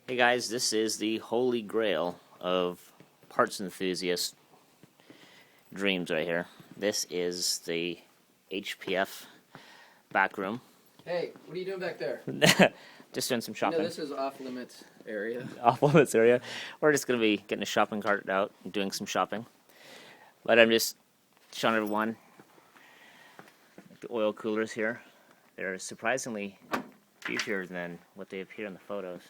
Hey guys, this is the holy grail of parts enthusiast dreams right here. This is the HPF back room. Hey, what are you doing back there? Just doing some You shopping. know, this is off limits area. Off limits area. We're just going to be getting a shopping cart out and doing some shopping. But I'm just showing everyone the oil coolers here. They're surprisingly beefier than what they appear in the photos.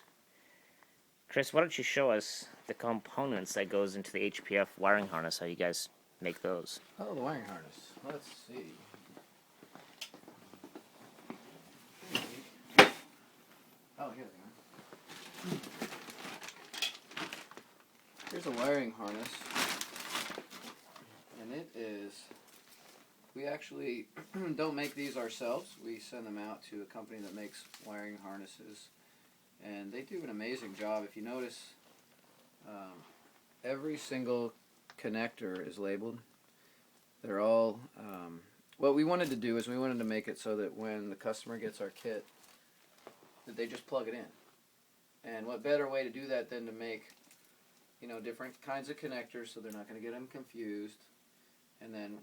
Chris, why don't you show us the components that goes into the HPF wiring harness, how you guys make those? Oh, the wiring harness. Let's see. Oh, here they are. Here's a wiring harness. And it is... We actually don't make these ourselves. We send them out to a company that makes wiring harnesses. And they do an amazing job. If you notice, every single connector is labeled. They're all... what we wanted to do is we wanted to make it so that when the customer gets our kit, that they just plug it in. And what better way to do that than to make, you know, different kinds of connectors so they're not going to get them confused, and then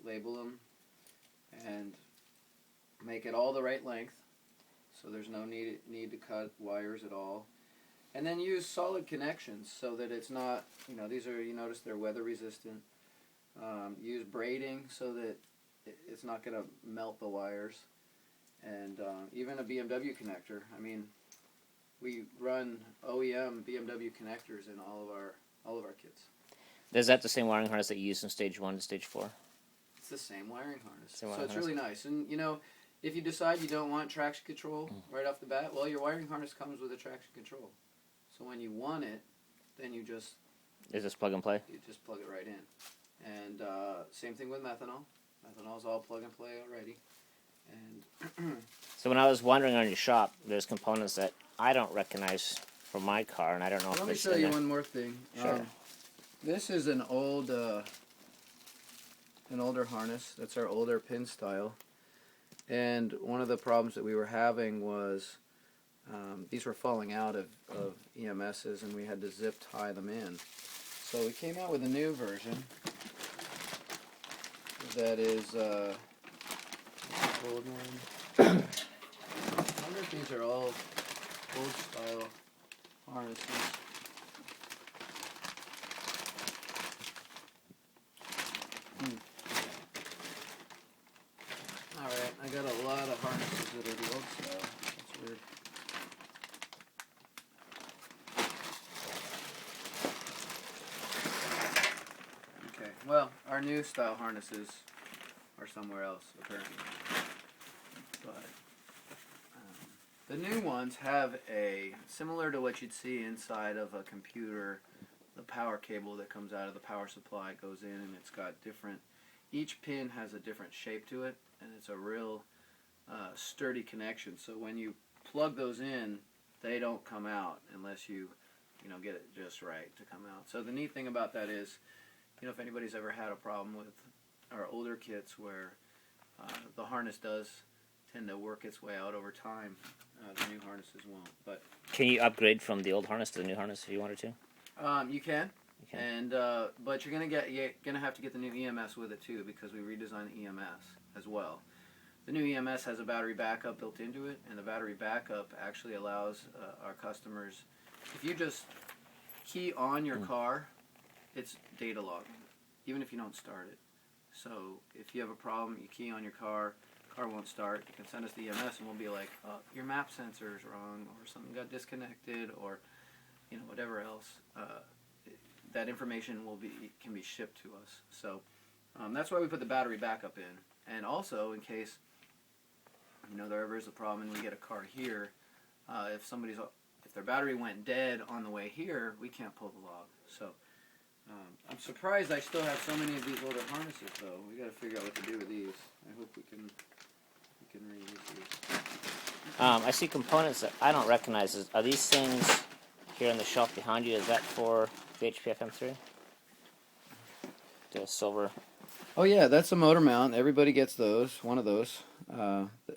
label them and make it all the right length, so there's no need to cut wires at all. And then use solid connections so that it's not, you know, these are, you notice they're weather resistant. Use braiding so that it's not going to melt the wires. And even a BMW connector. I mean, we run OEM BMW connectors in all of our kits. Is that the same wiring harness that you use from stage 1 to stage 4? It's the same wiring harness. Same wiring so it's harness. really nice. And you know, if you decide you don't want traction control right off the bat, well, your wiring harness comes with a traction control. So when you want it, then you just... Is this plug and play? You just plug it right in. And same thing with methanol. Methanol's all plug and play already. And So when I was wandering on your shop, there's components that I don't recognize from my car, and I don't know let if me it's show in you there. one more thing. Sure. This is an older harness. That's our older pin style. And one of the problems that we were having was these were falling out of EMSs, and we had to zip tie them in. So we came out with a new version that is old one. I wonder if these are all old style harnesses. Alright, I got a lot of harnesses that are the old style. That's weird. Okay, well, our new style harnesses are somewhere else, apparently. But the new ones have a, similar to what you'd see inside of a computer, the power cable that comes out of the power supply goes in, and it's got different, each pin has a different shape to it, and it's a real sturdy connection. So when you plug those in, they don't come out unless you know, get it just right to come out. So the neat thing about that is, you know, if anybody's ever had a problem with our older kits where the harness does tend to work its way out over time, the new harnesses won't. But Can you upgrade from the old harness to the new harness if you wanted to? you can. You can. And but you're gonna have to get the new EMS with it too, because we redesigned the EMS as well. The new EMS has a battery backup built into it, and the battery backup actually allows our customers, if you just key on your car, it's data logging, even if you don't start it. So if you have a problem, you key on your car won't start, you can send us the EMS and we'll be like, oh, your map sensor is wrong, or something got disconnected, or you know, whatever else. That information can be shipped to us. So that's why we put the battery backup in. And also, in case, you know, there ever is a problem and we get a car here, if their battery went dead on the way here, we can't pull the log. So I'm surprised I still have so many of these older harnesses, though. We got to figure out what to do with these. I hope we can reuse these. I see components that I don't recognize. Are these things here on the shelf behind you? Is that for the HPF M3? The silver. Oh yeah, that's a motor mount. Everybody gets those. One of those.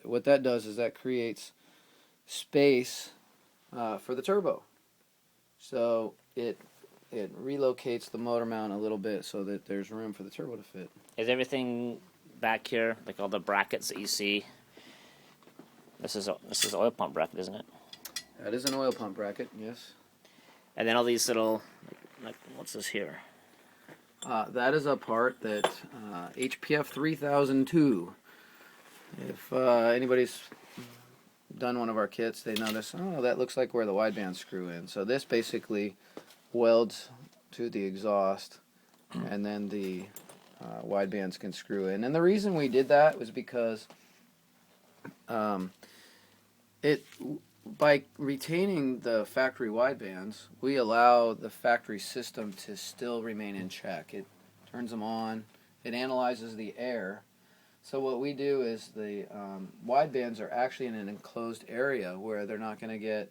What that does is that creates space for the turbo. So it relocates the motor mount a little bit so that there's room for the turbo to fit. Is everything back here, like all the brackets that you see? This is an oil pump bracket, isn't it? That is an oil pump bracket, yes. And then all these little, like what's this here? That is a part that HPF 3002. If anybody's done one of our kits, they notice, oh, that looks like where the wideband screw in. So this basically welds to the exhaust, and then the widebands can screw in. And the reason we did that was because by retaining the factory widebands, we allow the factory system to still remain in check. It turns them on, it analyzes the air. So what we do is the widebands are actually in an enclosed area where they're not going to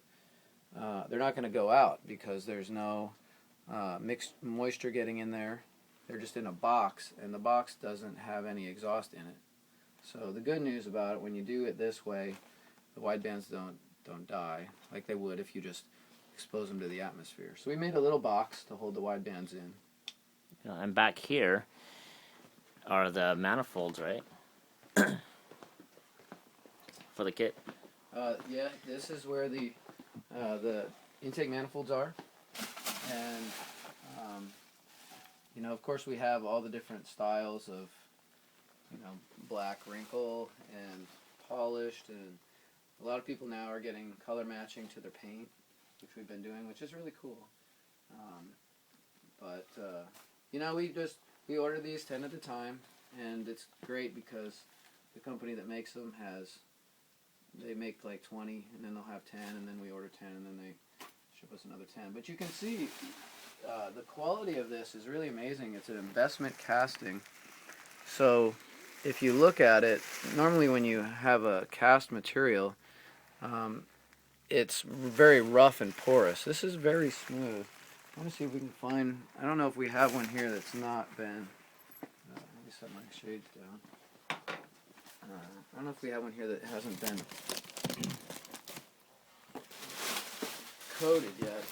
go out because there's no mixed moisture getting in there. They're just in a box, and the box doesn't have any exhaust in it. So the good news about it, when you do it this way, the widebands don't die like they would if you just expose them to the atmosphere. So we made a little box to hold the widebands in. And back here are the manifolds, right? For the kit. Yeah, this is where the intake manifolds are, and of course, we have all the different styles of black wrinkle and polished, and a lot of people now are getting color matching to their paint, which we've been doing, which is really cool. We order these 10 at a time, and it's great because the company that makes them they make like 20, and then they'll have 10, and then we order 10, and then they ship us another 10. But you can see the quality of this is really amazing. It's an investment casting. So if you look at it, normally when you have a cast material, it's very rough and porous. This is very smooth. I want to see if we can find, I don't know if we have one here that's not been, let me set my shades down. I don't know if we have one here that hasn't been coated yet.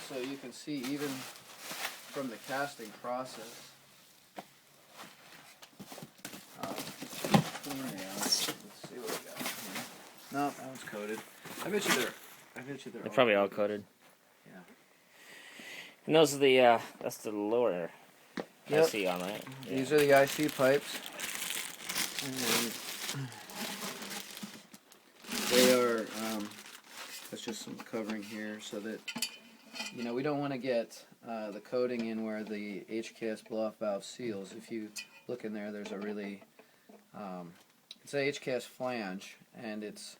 So you can see even from the casting process. Let's see what we got here. No, that one's coated. I bet you they're They're probably all coated. Yeah. And those are that's the lower Yep. IC on, right? Yeah. These are the IC pipes. And they are, that's just some covering here so that, we don't want to get the coating in where the HKS blow-off valve seals. If you look in there, there's a really, it's a HKS flange, and it's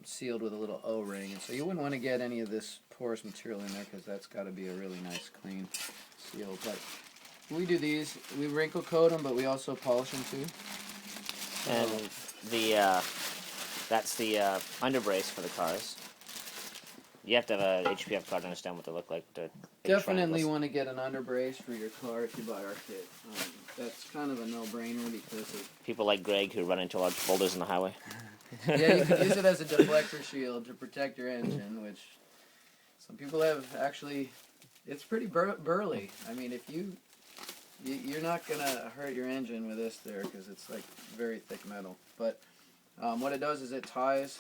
sealed with a little O-ring. And so you wouldn't want to get any of this porous material in there because that's got to be a really nice, clean seal. But we do these, we wrinkle coat them, but we also polish them too. And that's the underbrace for the cars. You have to have a HPF car to understand what they look like. Definitely want to get an underbrace for your car if you buy our kit. That's kind of a no-brainer because of... People like Greg who run into large boulders in the highway. Yeah, you can use it as a deflector shield to protect your engine, which some people have actually... It's pretty burly. I mean, if you're not going to hurt your engine with this there because it's like very thick metal. But what it does is it ties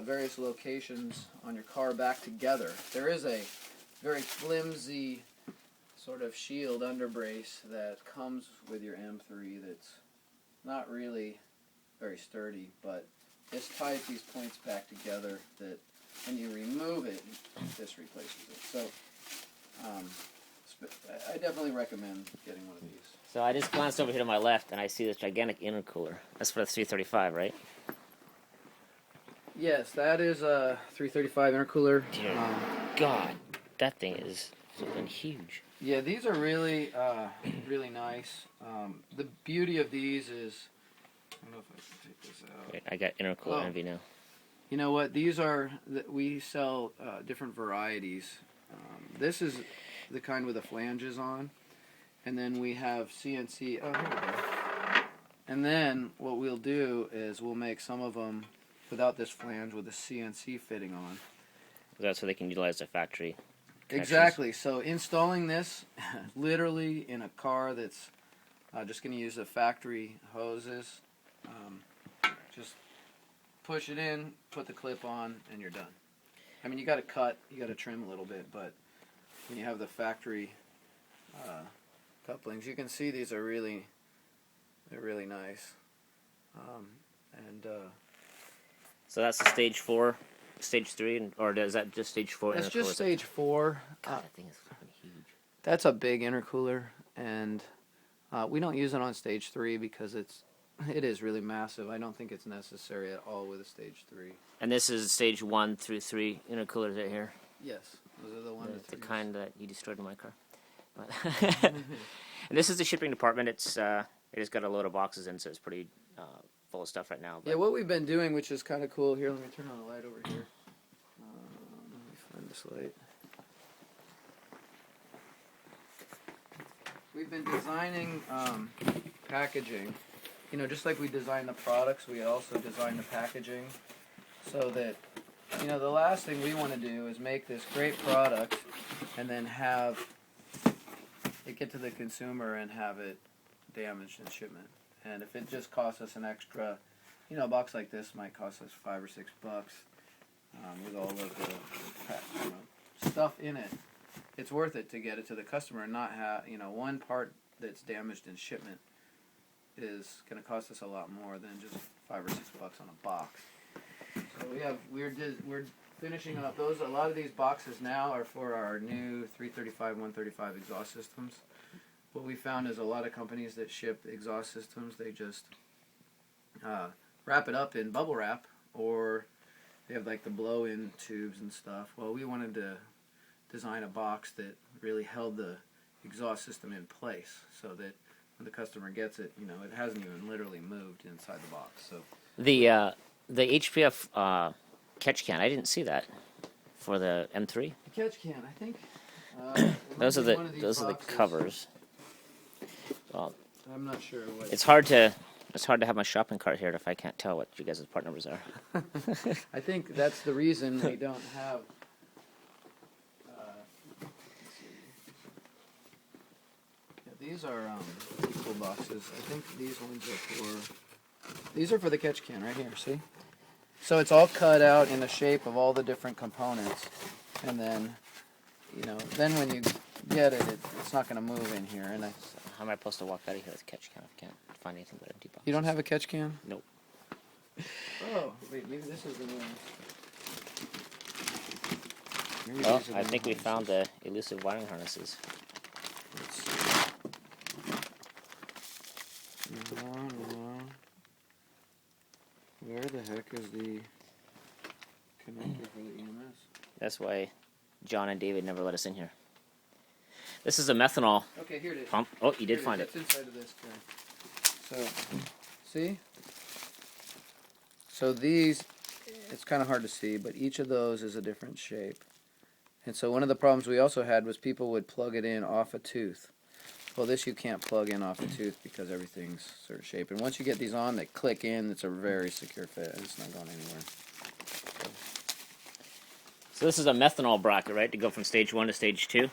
various locations on your car back together. There is a very flimsy sort of shield underbrace that comes with your M3 that's not really very sturdy, but this ties these points back together that when you remove it, this replaces it. So I definitely recommend getting one of these. So I just glanced over here to my left, and I see this gigantic intercooler. That's for the 335, right? Yes, that is a 335 intercooler. Dear God, that thing is flipping huge. Yeah, these are really, really nice. The beauty of these is, I don't know if I can take this out. Wait, I got intercooler envy now. You know what? These are, we sell different varieties. This is the kind with the flanges on, and then we have CNC. Oh, here we go. And then what we'll do is we'll make some of them without this flange with a CNC fitting on. That's so they can utilize the factory connections. Exactly. So installing this literally in a car that's just going to use the factory hoses, just push it in, put the clip on, and you're done. I mean, you got to cut, you got to trim a little bit, but when you have the factory couplings, you can see these are really, they're really nice. So that's the stage 4, stage 3, or is that just stage 4? That's just stage 4. God, that thing is fucking huge. That's a big intercooler, and we don't use it on stage 3 because it is really massive. I don't think it's necessary at all with a stage 3. And this is stage 1 through 3 intercoolers right here. Yes, those are the ones. The kind that you destroyed in my car. But and this is the shipping department. It just got a load of boxes in, so it's pretty full of stuff right now. But yeah, what we've been doing, which is kind of cool. Here, let me turn on the light over here. Let me find this light. We've been designing packaging. You know, just like we design the products, we also design the packaging so that, you know, the last thing we want to do is make this great product and then have it get to the consumer and have it damaged in shipment. And if it just costs us an extra, you know, a box like this might cost us $5 or $6 with all of the stuff in it. It's worth it to get it to the customer and not have, you know, one part that's damaged in shipment is going to cost us a lot more than just $5 or $6 on a box. So we're finishing up those. A lot of these boxes now are for our new 335, 135 exhaust systems. What we found is a lot of companies that ship exhaust systems, they just wrap it up in bubble wrap, or they have like the blow-in tubes and stuff. Well, we wanted to design a box that really held the exhaust system in place so that when the customer gets it, you know, it hasn't even literally moved inside the box. So the HPF catch can, I didn't see that for the M3. the catch can, I think. Those are the covers. Well, I'm not sure what. it's hard to have my shopping cart here if I can't tell what you guys' part numbers are. I think that's the reason we don't have. Let's see. Yeah, these are cool boxes. I think these ones are for the catch can right here. See, so it's all cut out in the shape of all the different components, and then, you know, then when you get it, it's not going to move in here. And How am I supposed to walk out of here with a catch can if I can't find anything but empty boxes? you don't have a catch can? Nope. Oh, wait, maybe this is the new one. Maybe Well, these are the I new think we ones. found the elusive wiring harnesses. Let's see. Where the heck is the connector for the EMS? That's why John and David never let us in here. This is a methanol Okay, here it is. pump. Oh, you Here did find it. It's inside of this guy. So, see? So these, it's kind of hard to see, but each of those is a different shape. And so one of the problems we also had was people would plug it in off a tooth. Well, this you can't plug in off a tooth because everything's sort of shaped. And once you get these on, they click in. It's a very secure fit. It's not going anywhere. So this is a methanol bracket, right, to go from stage 1 to stage 2?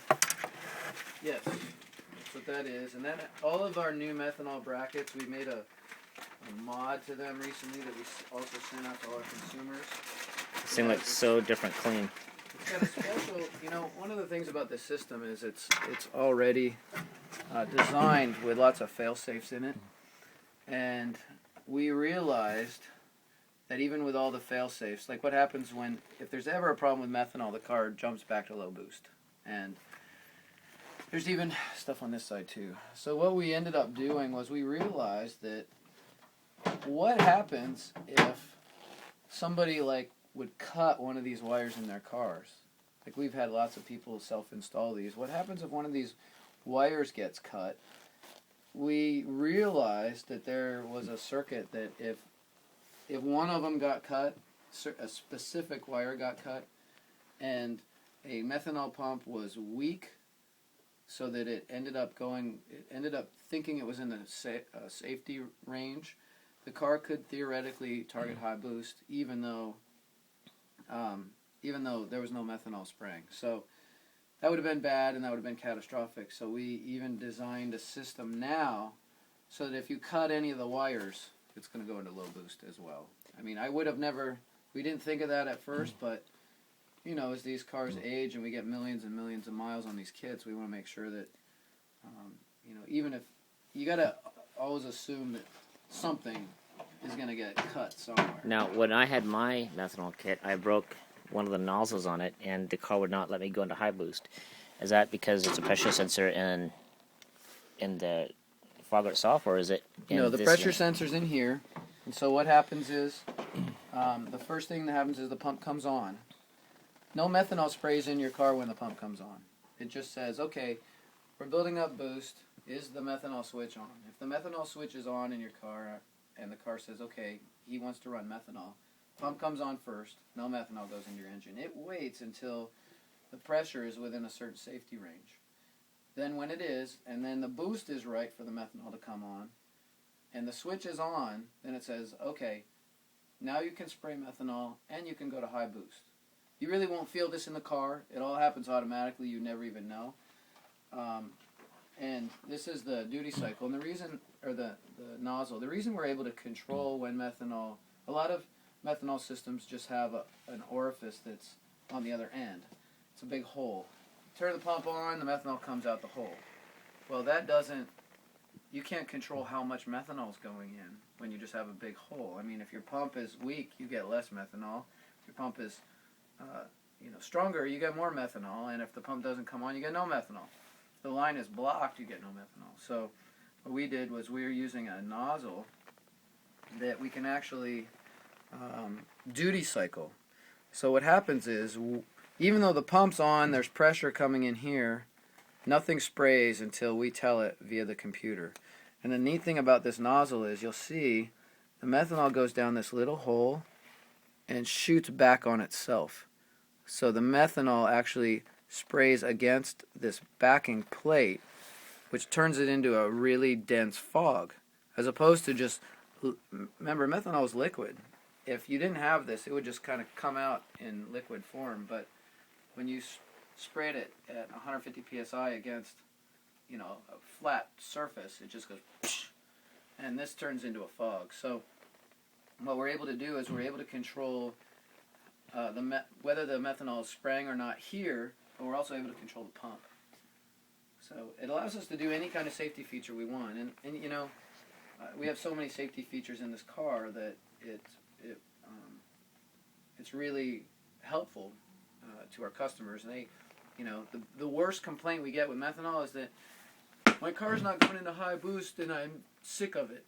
Yes, that's what that is. And then all of our new methanol brackets, we made a mod to them recently that we also sent out to all our consumers. They seem like so different clean. It's got a special, you know, one of the things about this system is it's already designed with lots of fail-safes in it. And we realized that even with all the fail-safes, like what happens if there's ever a problem with methanol, the car jumps back to low boost. And there's even stuff on this side too. So what we ended up doing was we realized that what happens if somebody would cut one of these wires in their cars. Like we've had lots of people self-install these. What happens if one of these wires gets cut? We realized that there was a circuit that if one of them got cut, a specific wire got cut, and a methanol pump was weak, so that it ended up thinking it was in the safety range, the car could theoretically target high boost, even though even though there was no methanol spraying. So that would have been bad, and that would have been catastrophic. So we even designed a system now so that if you cut any of the wires, it's going to go into low boost as well. I mean, I would have never, we didn't think of that at first, but, you know, as these cars age and we get millions and millions of miles on these kits, we want to make sure that, you know, even if, you got to always assume that something is going to get cut somewhere. Now, when I had my methanol kit, I broke one of the nozzles on it, and the car would not let me go into high boost. Is that because it's a pressure sensor in the fogger itself, or is it in No, the this pressure unit? sensor's in here, and so what happens is, the first thing that happens is the pump comes on. No methanol sprays in your car when the pump comes on. It just says, okay, we're building up boost. Is the methanol switch on? If the methanol switch is on in your car, and the car says, okay, he wants to run methanol, pump comes on first, no methanol goes into your engine. It waits until the pressure is within a certain safety range. Then when it is, and then the boost is right for the methanol to come on, and the switch is on, then it says, okay, now you can spray methanol and you can go to high boost. You really won't feel this in the car. It all happens automatically. You never even know. And this is the duty cycle. And the reason, or the nozzle, the reason we're able to control when methanol, a lot of methanol systems just have an orifice that's on the other end. It's a big hole. Turn the pump on, the methanol comes out the hole. Well, that doesn't, you can't control how much methanol is going in when you just have a big hole. I mean, if your pump is weak, you get less methanol. If your pump is stronger, you get more methanol. And if the pump doesn't come on, you get no methanol. If the line is blocked, you get no methanol. So what we did was we were using a nozzle that we can actually duty cycle. So what happens is, even though the pump's on, there's pressure coming in here, nothing sprays until we tell it via the computer. And the neat thing about this nozzle is you'll see the methanol goes down this little hole and shoots back on itself. So the methanol actually sprays against this backing plate, which turns it into a really dense fog, as opposed to just, remember, methanol is liquid. If you didn't have this, it would just kind of come out in liquid form, but when you sprayed it at 150 psi against, a flat surface, it just goes, psh, and this turns into a fog. So what we're able to do is we're able to control whether the methanol is spraying or not here, but we're also able to control the pump. So it allows us to do any kind of safety feature we want, and we have so many safety features in this car that it's really helpful to our customers. And they, the worst complaint we get with methanol is that my car's not going into high boost and I'm sick of it.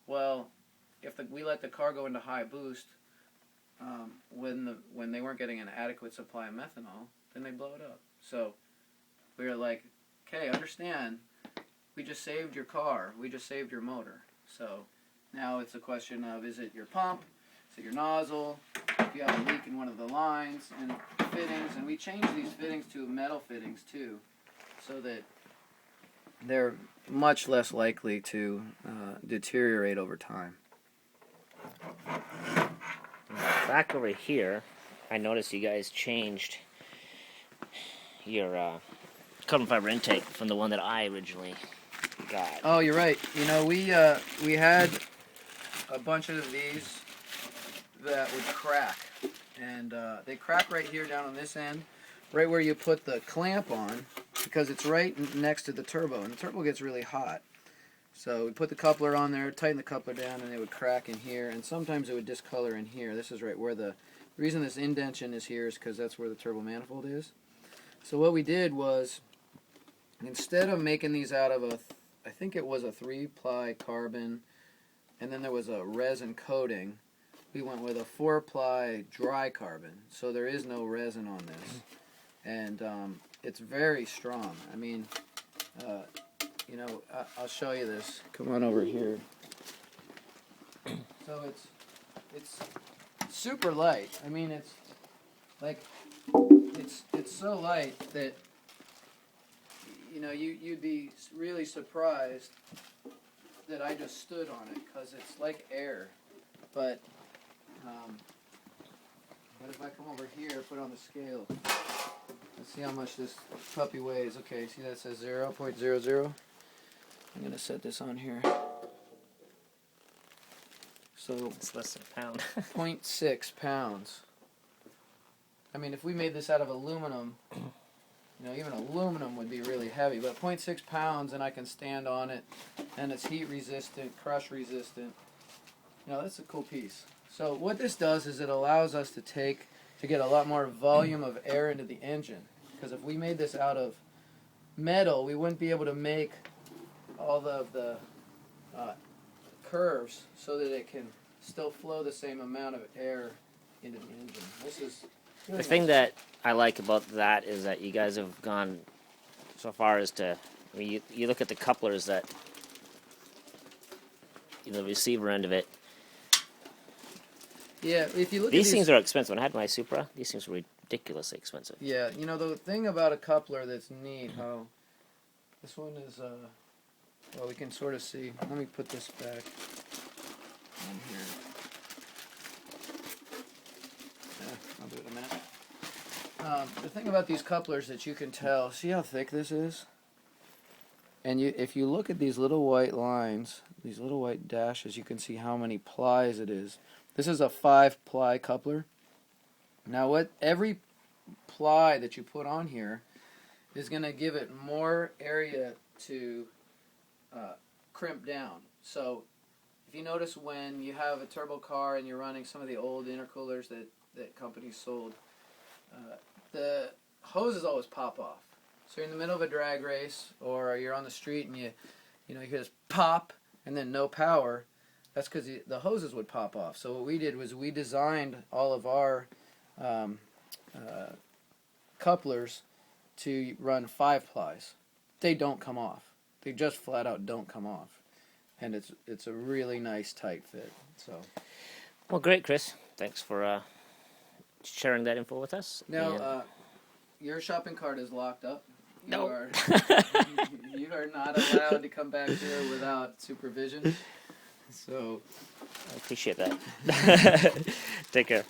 Well, if we let the car go into high boost when they weren't getting an adequate supply of methanol, then they blow it up. So we were like, okay, understand, we just saved your car, we just saved your motor. So now it's a question of, is it your pump, is it your nozzle, if you have a leak in one of the lines, and fittings, and we changed these fittings to metal fittings too, so that they're much less likely to deteriorate over time. Back over here, I noticed you guys changed your carbon fiber intake from the one that I originally got. Oh, you're right. We had a bunch of these that would crack, and they crack right here down on this end, right where you put the clamp on, because it's right next to the turbo, and the turbo gets really hot. So we put the coupler on there, tighten the coupler down, and it would crack in here, and sometimes it would discolor in here. This is right where the reason this indentation is here is because that's where the turbo manifold is. So what we did was, instead of making these out of I think it was a 3-ply carbon, and then there was a resin coating, we went with a 4-ply dry carbon. So there is no resin on this, and it's very strong. I mean, I'll show you this. Come on over here. So it's super light. I mean, it's like it's so light that you'd be really surprised that I just stood on it, because it's like air, but But if I come over here, put on the scale, let's see how much this puppy weighs. Okay, see that says 0.00? I'm going to set this on here. So It's less than a pound. 0.6 pounds. I mean, if we made this out of aluminum, you know, even aluminum would be really heavy, but 0.6 pounds, and I can stand on it, and it's heat resistant, crush resistant. You know, that's a cool piece. So what this does is it allows us to get a lot more volume of air into the engine. Because if we made this out of metal, we wouldn't be able to make all of the curves so that it can still flow the same amount of air into the engine. This is really The thing nice. that I like about that is that you guys have gone so far as to, I mean, you look at the couplers that, you know, the receiver end of it. Yeah, if you look These at things are expensive. When I had my Supra, these things were ridiculously expensive. Yeah, you know, the thing about a coupler that's neat, how this one is, well, we can sort of see. Let me put this back on here. Yeah, I'll do it in a minute. The thing about these couplers that you can tell, see how thick this is? And if you look at these little white lines, these little white dashes, you can see how many plies it is. This is a 5-ply coupler. Now, what every ply that you put on here is going to give it more area to crimp down. So, if you notice when you have a turbo car and you're running some of the old intercoolers that companies sold, the hoses always pop off. So you're in the middle of a drag race, or you're on the street and you hear this pop and then no power. That's because the hoses would pop off. So what we did was we designed all of our couplers to run 5 plies. They don't come off. They just flat out don't come off, and it's a really nice tight fit. So Well, great, Chris. Thanks for sharing that info with us. now And your shopping cart is locked up. No. You are not allowed to come back here without supervision. So I appreciate that. Take care.